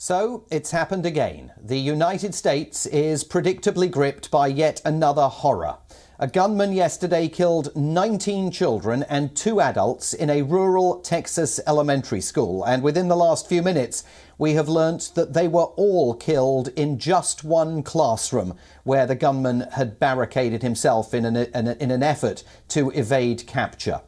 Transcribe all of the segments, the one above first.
So it's happened again. The United States is predictably gripped by yet another horror. A gunman yesterday killed 19 children and 2 adults in a rural Texas elementary school. And within the last few minutes, we have learnt that they were all killed in just one classroom, where the gunman had barricaded himself in an effort to evade capture.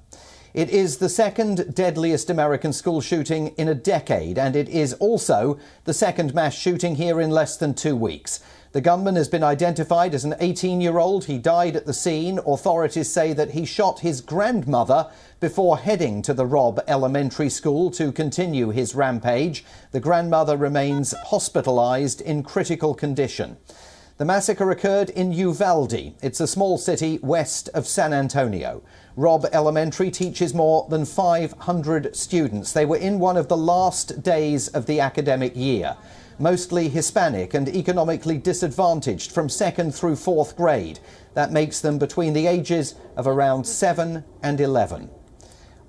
It is the second deadliest American school shooting in a decade, and it is also the second mass shooting here in less than 2 weeks. The gunman has been identified as an 18-year-old. He died at the scene. Authorities say that he shot his grandmother before heading to the Robb Elementary School to continue his rampage. The grandmother remains hospitalized in critical condition. The massacre occurred in Uvalde. It's a small city west of San Antonio. Robb Elementary teaches more than 500 students. They were in one of the last days of the academic year. Mostly Hispanic and economically disadvantaged from 2nd through 4th grade. That makes them between the ages of around 7 and 11.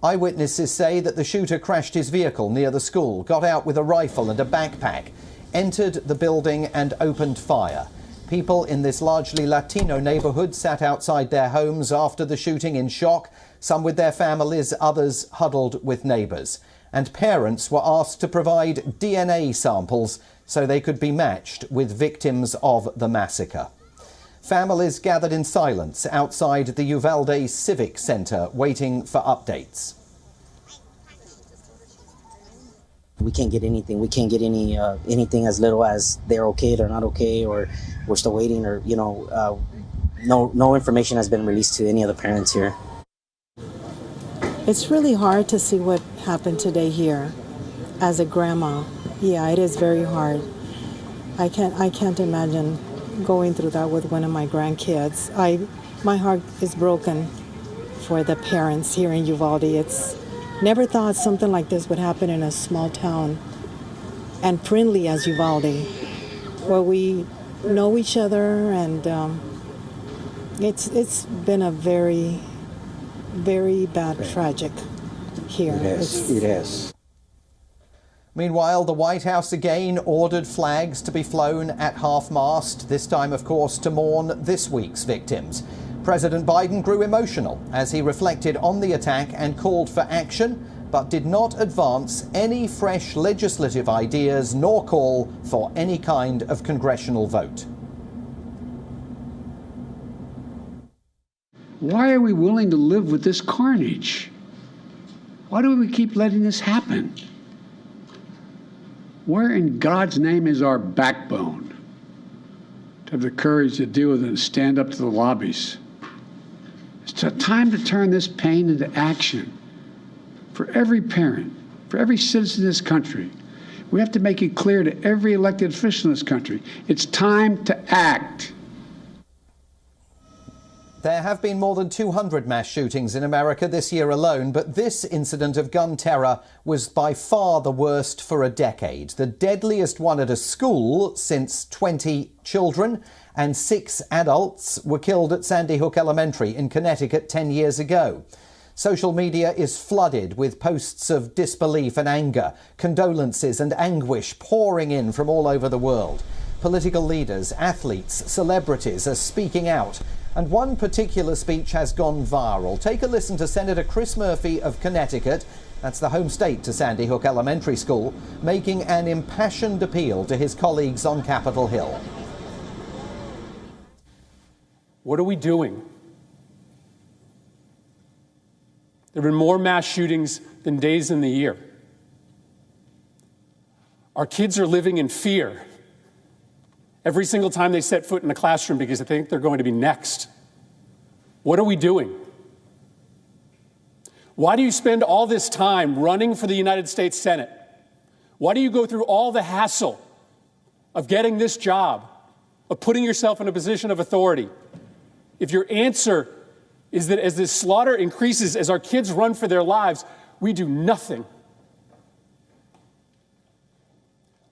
Eyewitnesses say that the shooter crashed his vehicle near the school, got out with a rifle and a backpack, entered the building and opened fire. People in this largely Latino neighborhood sat outside their homes after the shooting in shock, some with their families, others huddled with neighbors. And parents were asked to provide DNA samples so they could be matched with victims of the massacre. Families gathered in silence outside the Uvalde Civic Center, waiting for updates. We can't get anything. We can't get anything as little as they're okay, they're not okay, or we're still waiting, or no information has been released to any of the parents here. It's really hard to see what happened today here as a grandma. Yeah, it is very hard. I can't imagine going through that with one of my grandkids. My heart is broken for the parents here in Uvalde. Never thought something like this would happen in a small town and friendly as Uvalde, where we know each other, and it's been a very, very bad, tragic here. It has. Meanwhile, the White House again ordered flags to be flown at half-mast, this time, of course, to mourn this week's victims. President Biden grew emotional as he reflected on the attack and called for action, but did not advance any fresh legislative ideas nor call for any kind of congressional vote. Why are we willing to live with this carnage? Why do we keep letting this happen? Where in God's name is our backbone to have the courage to deal with it and stand up to the lobbies? It's time to turn this pain into action for every parent, for every citizen in this country. We have to make it clear to every elected official in this country, it's time to act. There have been more than 200 mass shootings in America this year alone, but this incident of gun terror was by far the worst for a decade. The deadliest one at a school since 20 children and 6 adults were killed at Sandy Hook Elementary in Connecticut 10 years ago. Social media is flooded with posts of disbelief and anger, condolences and anguish pouring in from all over the world. Political leaders, athletes, celebrities are speaking out. And one particular speech has gone viral. Take a listen to Senator Chris Murphy of Connecticut, that's the home state to Sandy Hook Elementary School, making an impassioned appeal to his colleagues on Capitol Hill. What are we doing? There have been more mass shootings than days in the year. Our kids are living in fear every single time they set foot in a classroom because they think they're going to be next. What are we doing? Why do you spend all this time running for the United States Senate? Why do you go through all the hassle of getting this job, of putting yourself in a position of authority, if your answer is that as this slaughter increases, as our kids run for their lives, we do nothing?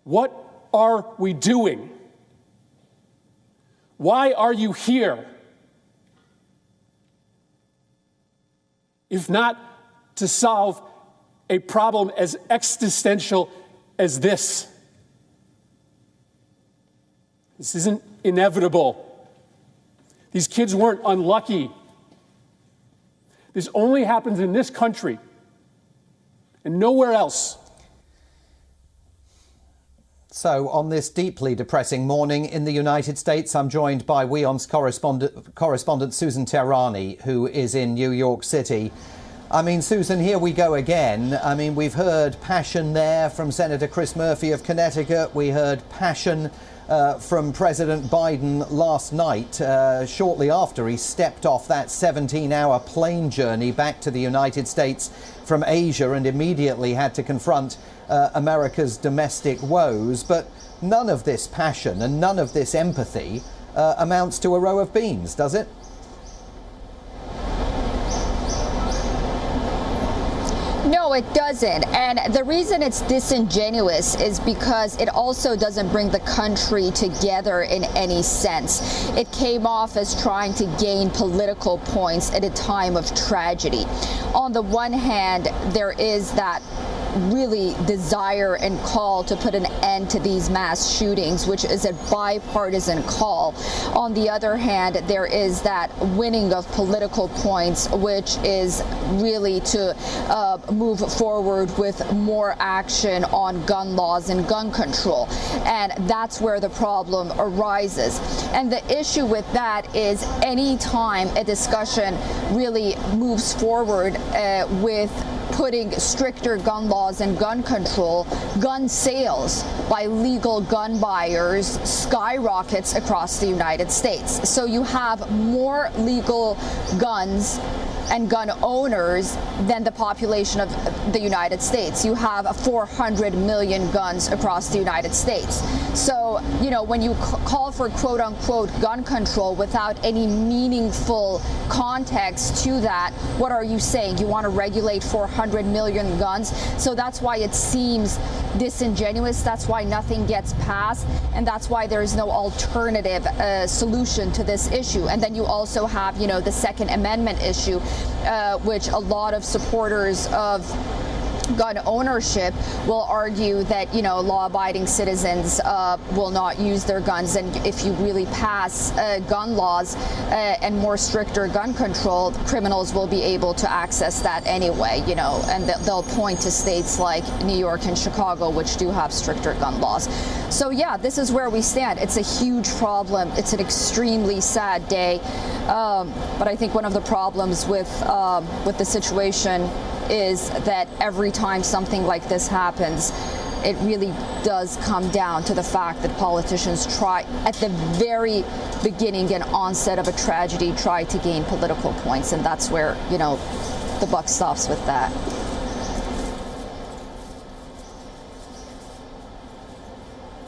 What are we doing? Why are you here? If not to solve a problem as existential as this. This isn't inevitable. These kids weren't unlucky. This only happens in this country and nowhere else. So on this deeply depressing morning in the United States, I'm joined by WION's correspondent Susan Tehrani, who is in New York City. I mean, Susan, here we go again. I mean, we've heard passion there from Senator Chris Murphy of Connecticut. We heard passion from President Biden last night, shortly after he stepped off that 17-hour plane journey back to the United States from Asia and immediately had to confront America's domestic woes. But none of this passion and none of this empathy amounts to a row of beans, does it? No, it doesn't. And the reason it's disingenuous is because it also doesn't bring the country together in any sense. It came off as trying to gain political points at a time of tragedy. On the one hand, there is that really desire and call to put an end to these mass shootings, which is a bipartisan call. On the other hand, there is that winning of political points, which is really to move forward with more action on gun laws and gun control. And that's where the problem arises. And the issue with that is any time a discussion really moves forward with putting stricter gun laws and gun control, gun sales by legal gun buyers skyrockets across the United States. So you have more legal guns and gun owners than the population of the United States. You have 400 million guns across the United States. So, you know, when you call for quote unquote gun control without any meaningful context to that, what are you saying? You want to regulate 400 million guns? So that's why it seems disingenuous. That's why nothing gets passed. And that's why there is no alternative solution to this issue. And then you also have, you know, the Second Amendment issue, which a lot of supporters of gun ownership will argue that, you know, law-abiding citizens will not use their guns, and if you really pass gun laws and more stricter gun control, criminals will be able to access that anyway, you know, and they'll point to states like New York and Chicago, which do have stricter gun laws. So yeah, this is where we stand. It's a huge problem. It's an extremely sad day, but I think one of the problems with the situation is that every time something like this happens, it really does come down to the fact that politicians try, at the very beginning and onset of a tragedy, try to gain political points, and that's where, you know, the buck stops with that.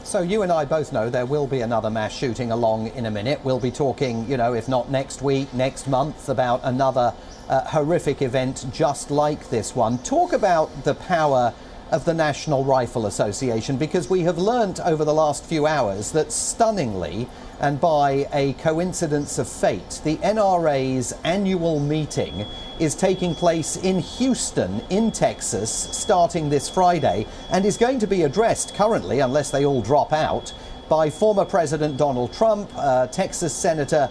So you and I both know there will be another mass shooting along in a minute. We'll be talking, you know, if not next week, next month, about another horrific event just like this one. Talk about the power of the National Rifle Association, because we have learnt over the last few hours that stunningly, and by a coincidence of fate, the NRA's annual meeting is taking place in Houston, in Texas, starting this Friday, and is going to be addressed currently, unless they all drop out, by former President Donald Trump, Texas Senator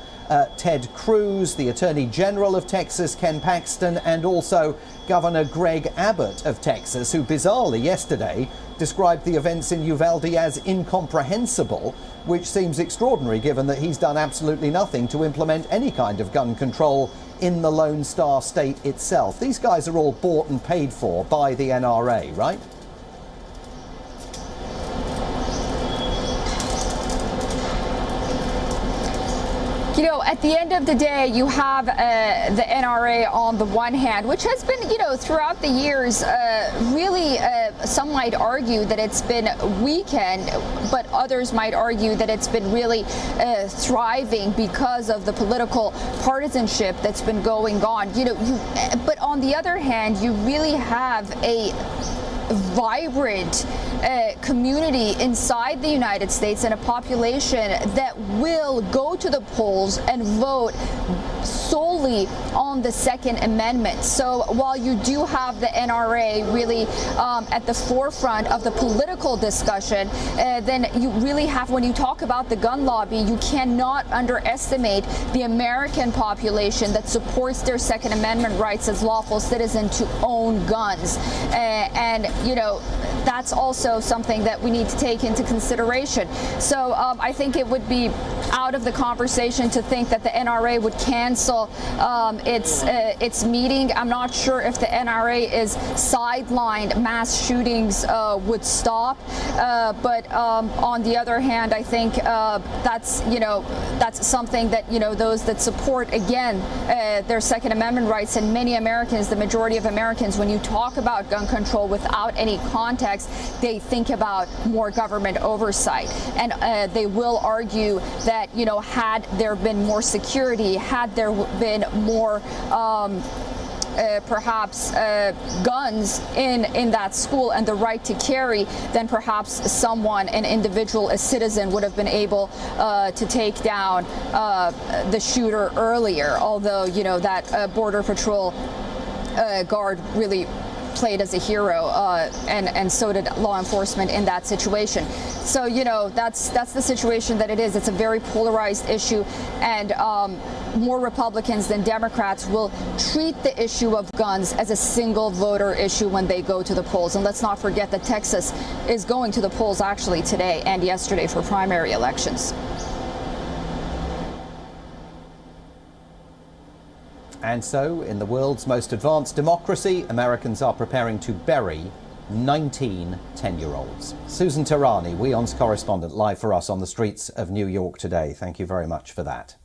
Ted Cruz, the Attorney General of Texas, Ken Paxton, and also Governor Greg Abbott of Texas, who bizarrely yesterday described the events in Uvalde as incomprehensible, which seems extraordinary given that he's done absolutely nothing to implement any kind of gun control in the Lone Star State itself. These guys are all bought and paid for by the NRA, right? You know, at the end of the day, you have the NRA on the one hand, which has been, you know, throughout the years, really, some might argue that it's been weakened, but others might argue that it's been really thriving because of the political partisanship that's been going on. You know, but on the other hand, you really have a vibrant community inside the United States and a population that will go to the polls and vote solely on the Second Amendment. So while you do have the NRA really at the forefront of the political discussion, then you really have, when you talk about the gun lobby, you cannot underestimate the American population that supports their Second Amendment rights as lawful citizens to own guns. And, you know, that's also something that we need to take into consideration. So I think it would be out of the conversation to think that the NRA would cancel its meeting. I'm not sure if the NRA is sidelined mass shootings would stop, but on the other hand, I think that's, you know, that's something that, you know, those that support, again, their Second Amendment rights, and many Americans, the majority of Americans, when you talk about gun control without any context, they think about more government oversight, and they will argue that, you know, had there been more security, had there been more perhaps guns in that school and the right to carry, then perhaps someone, an individual, a citizen, would have been able to take down the shooter earlier. Although, you know, that Border Patrol guard really played as a hero, and so did law enforcement in that situation. So, you know, that's the situation that it is. It's a very polarized issue, and more Republicans than Democrats will treat the issue of guns as a single voter issue when they go to the polls. And let's not forget that Texas is going to the polls actually today and yesterday for primary elections. And so, in the world's most advanced democracy, Americans are preparing to bury 19 10-year-olds. Susan Tirani, WION's correspondent, live for us on the streets of New York today. Thank you very much for that.